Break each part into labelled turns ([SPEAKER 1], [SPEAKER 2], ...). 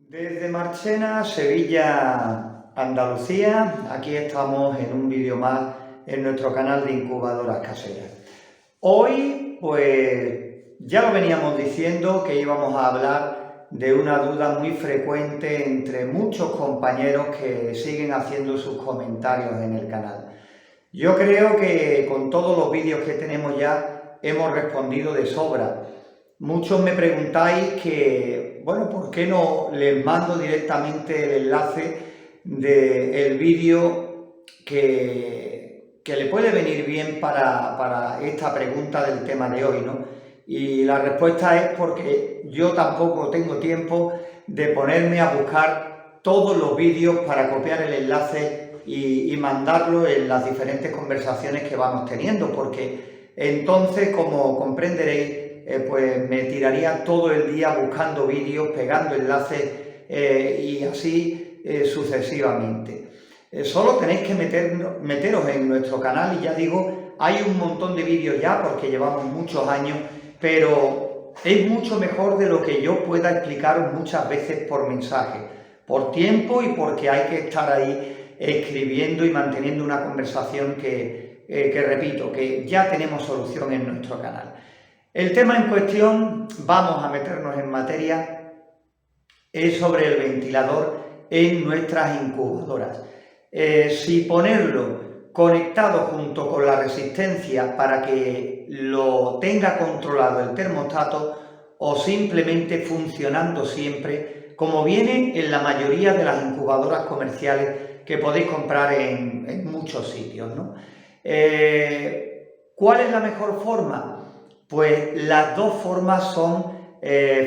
[SPEAKER 1] Desde Marchena, Sevilla, Andalucía, aquí estamos en un vídeo más en nuestro canal de incubadoras caseras. Hoy, pues ya lo veníamos diciendo que íbamos a hablar de una duda muy frecuente entre muchos compañeros que siguen haciendo sus comentarios en el canal. Yo creo que con todos los vídeos que tenemos ya hemos respondido de sobra. Muchos me preguntáis que, bueno, ¿por qué no les mando directamente el enlace del vídeo que le puede venir bien para esta pregunta del tema de hoy, ¿no? Y la respuesta es porque yo tampoco tengo tiempo de ponerme a buscar todos los vídeos para copiar el enlace y mandarlo en las diferentes conversaciones que vamos teniendo, porque entonces, como comprenderéis, pues me tiraría todo el día buscando vídeos, pegando enlaces y así sucesivamente. Solo tenéis que meteros en nuestro canal y ya digo, hay un montón de vídeos ya porque llevamos muchos años, pero es mucho mejor de lo que yo pueda explicaros muchas veces por mensaje, por tiempo y porque hay que estar ahí escribiendo y manteniendo una conversación que repito, que ya tenemos solución en nuestro canal. El tema en cuestión, vamos a meternos en materia, es sobre el ventilador en nuestras incubadoras. Si ponerlo conectado junto con la resistencia para que lo tenga controlado el termostato o simplemente funcionando siempre, como viene en la mayoría de las incubadoras comerciales que podéis comprar en muchos sitios, ¿no? ¿Cuál es la mejor forma? Pues las dos formas son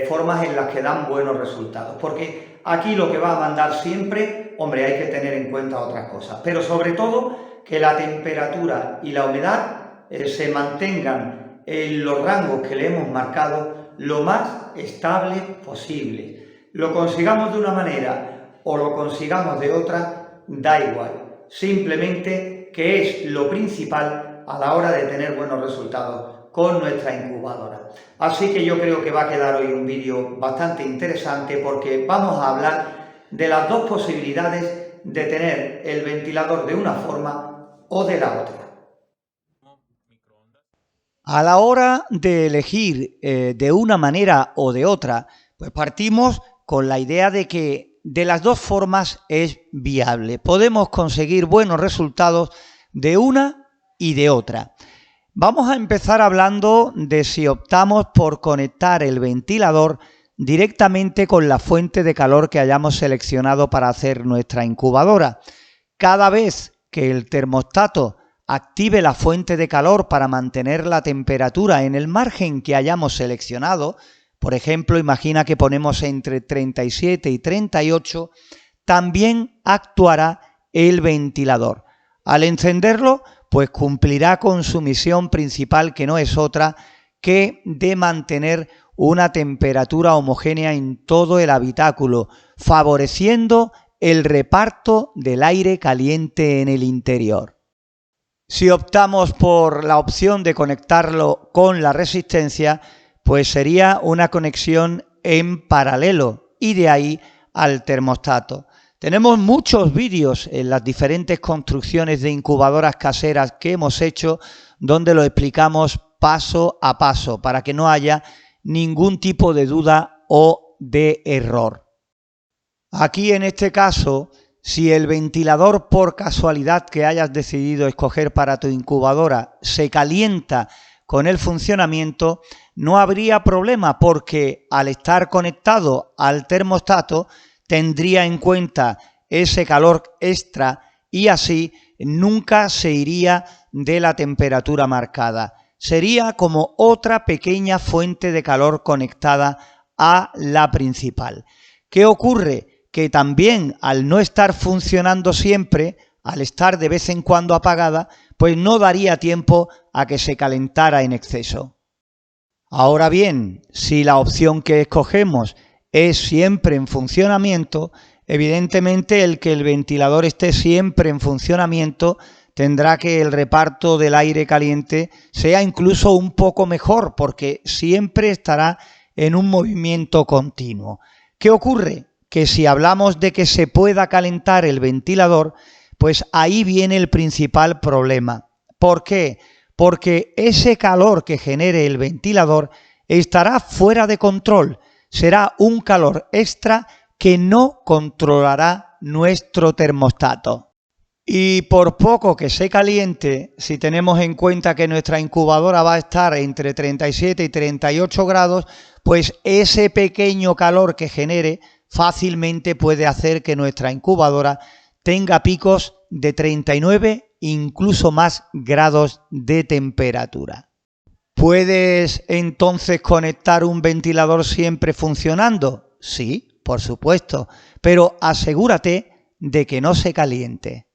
[SPEAKER 1] formas en las que dan buenos resultados, porque aquí lo que va a mandar siempre, hombre, hay que tener en cuenta otras cosas, pero sobre todo que la temperatura y la humedad se mantengan en los rangos que le hemos marcado lo más estable posible. Lo consigamos de una manera o lo consigamos de otra, da igual, simplemente que es lo principal a la hora de tener buenos resultados con nuestra incubadora. Así que yo creo que va a quedar hoy un vídeo bastante interesante porque vamos a hablar de las dos posibilidades de tener el ventilador de una forma o de la otra. A la hora de elegir de una manera o de otra, pues partimos con la idea de que de las dos formas es viable. Podemos conseguir buenos resultados de una y de otra. Vamos a empezar hablando de si optamos por conectar el ventilador directamente con la fuente de calor que hayamos seleccionado para hacer nuestra incubadora. Cada vez que el termostato active la fuente de calor para mantener la temperatura en el margen que hayamos seleccionado, por ejemplo, imagina que ponemos entre 37 y 38, también actuará el ventilador. Al encenderlo, pues cumplirá con su misión principal, que no es otra que de mantener una temperatura homogénea en todo el habitáculo, favoreciendo el reparto del aire caliente en el interior. Si optamos por la opción de conectarlo con la resistencia, pues sería una conexión en paralelo y de ahí al termostato. Tenemos muchos vídeos en las diferentes construcciones de incubadoras caseras que hemos hecho donde lo explicamos paso a paso para que no haya ningún tipo de duda o de error. Aquí en este caso, si el ventilador por casualidad que hayas decidido escoger para tu incubadora se calienta con el funcionamiento, no habría problema porque al estar conectado al termostato tendría en cuenta ese calor extra y así nunca se iría de la temperatura marcada. Sería como otra pequeña fuente de calor conectada a la principal. ¿Qué ocurre? Que también al no estar funcionando siempre, al estar de vez en cuando apagada, pues no daría tiempo a que se calentara en exceso. Ahora bien, si la opción que escogemos es siempre en funcionamiento, evidentemente el que el ventilador esté siempre en funcionamiento tendrá que el reparto del aire caliente sea incluso un poco mejor porque siempre estará en un movimiento continuo. ¿Qué ocurre? que si hablamos de que se pueda calentar el ventilador, pues ahí viene el principal problema. ¿Por qué? Porque ese calor que genere el ventilador estará fuera de control, será un calor extra que no controlará nuestro termostato. Y por poco que se caliente, si tenemos en cuenta que nuestra incubadora va a estar entre 37 y 38 grados, pues ese pequeño calor que genere fácilmente puede hacer que nuestra incubadora tenga picos de 39, incluso más grados de temperatura. ¿Puedes entonces conectar un ventilador siempre funcionando? Sí, por supuesto, pero asegúrate de que no se caliente.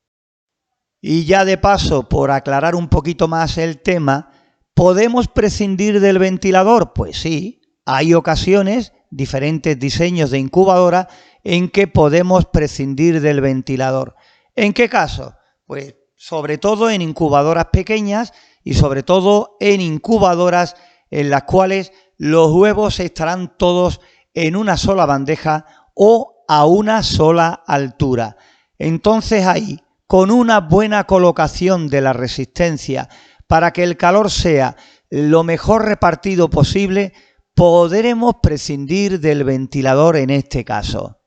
[SPEAKER 1] Y ya de paso, por aclarar un poquito más el tema, ¿podemos prescindir del ventilador? Pues sí, hay ocasiones, diferentes diseños de incubadora, en que podemos prescindir del ventilador. ¿En qué caso? Pues sobre todo en incubadoras pequeñas y sobre todo en incubadoras en las cuales los huevos estarán todos en una sola bandeja o a una sola altura. Entonces ahí, con una buena colocación de la resistencia para que el calor sea lo mejor repartido posible, podremos prescindir del ventilador en este caso.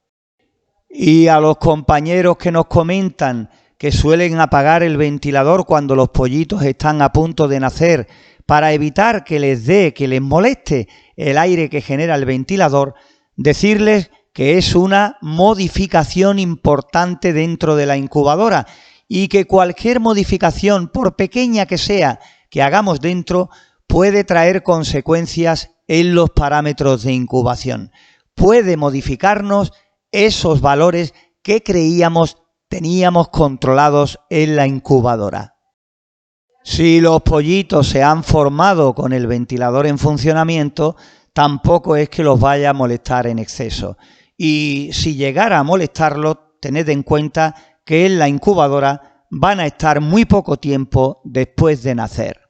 [SPEAKER 1] Y a los compañeros que nos comentan que suelen apagar el ventilador cuando los pollitos están a punto de nacer para evitar que les moleste el aire que genera el ventilador, decirles que es una modificación importante dentro de la incubadora y que cualquier modificación, por pequeña que sea, que hagamos dentro, puede traer consecuencias en los parámetros de incubación. Puede modificarnos esos valores que creíamos teníamos controlados en la incubadora. Si los pollitos se han formado con el ventilador en funcionamiento, tampoco es que los vaya a molestar en exceso. Y si llegara a molestarlos, tened en cuenta que en la incubadora van a estar muy poco tiempo después de nacer.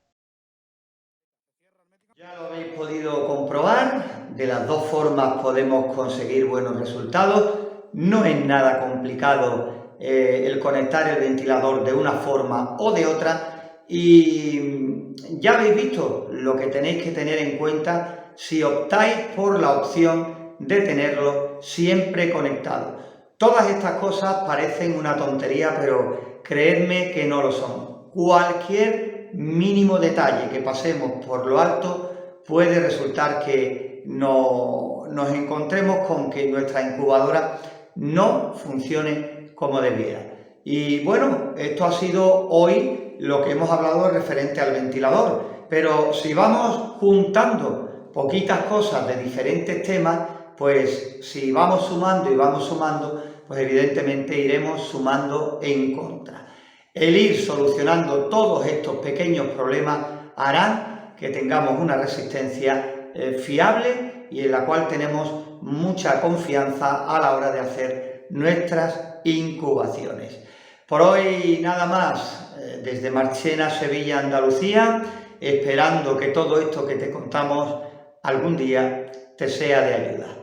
[SPEAKER 1] Ya lo habéis podido comprobar, de las dos formas podemos conseguir buenos resultados. No es nada complicado el conectar el ventilador de una forma o de otra y ya habéis visto lo que tenéis que tener en cuenta si optáis por la opción de tenerlo siempre conectado. Todas estas cosas parecen una tontería, pero creedme que no lo son. Cualquier mínimo detalle que pasemos por lo alto puede resultar que nos encontremos con que nuestra incubadora no funcione como debiera. Y bueno, esto ha sido hoy lo que hemos hablado referente al ventilador, pero si vamos juntando poquitas cosas de diferentes temas, pues si vamos sumando y vamos sumando, pues evidentemente iremos sumando en contra. El ir solucionando todos estos pequeños problemas hará que tengamos una resistencia fiable y en la cual tenemos mucha confianza a la hora de hacer nuestras incubaciones. Por hoy nada más, desde Marchena, Sevilla, Andalucía, esperando que todo esto que te contamos algún día te sea de ayuda.